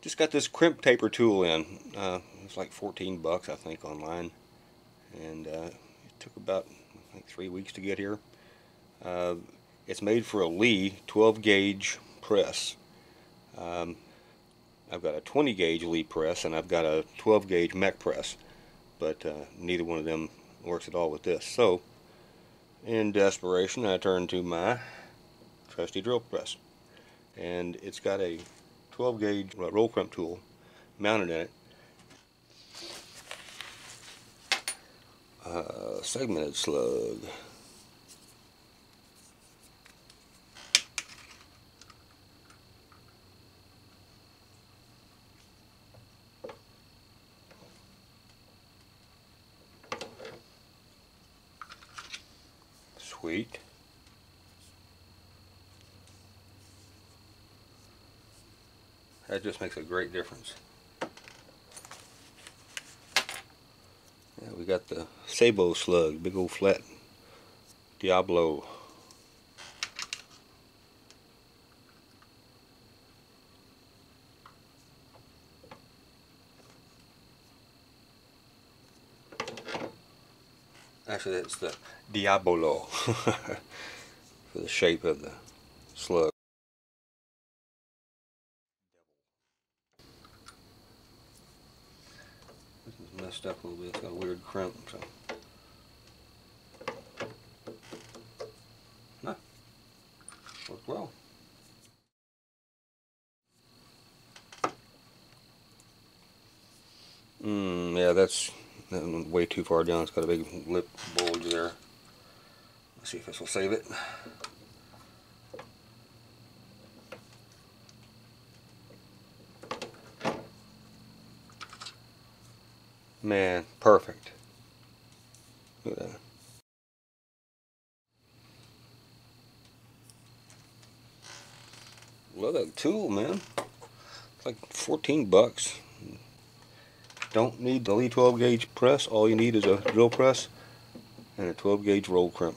Just got this crimp taper tool in. It's like 14 bucks I think online, and it took about I think 3 weeks to get here. It's made for a Lee 12 gauge press. I've got a 20 gauge Lee press and I've got a 12 gauge mech press, but neither one of them works at all with this. So in desperation I turned to my trusty drill press, and it's got a 12 gauge roll crimp tool mounted in it. Segmented slug. Sweet. That just makes a great difference. Yeah, we got the Sabo slug, big old flat Diablo. Actually, that's the Diabolo for the shape of the slug. This is messed up a little bit. It's got a weird crimp, so. No, worked well. Yeah, that went way too far down. It's got a big lip bulge there. Let's see if this will save it. Man, perfect. Look at that. Love that tool, man. It's like 14 bucks. Don't need the Lee 12 gauge press. All you need is a drill press and a 12 gauge roll crimp.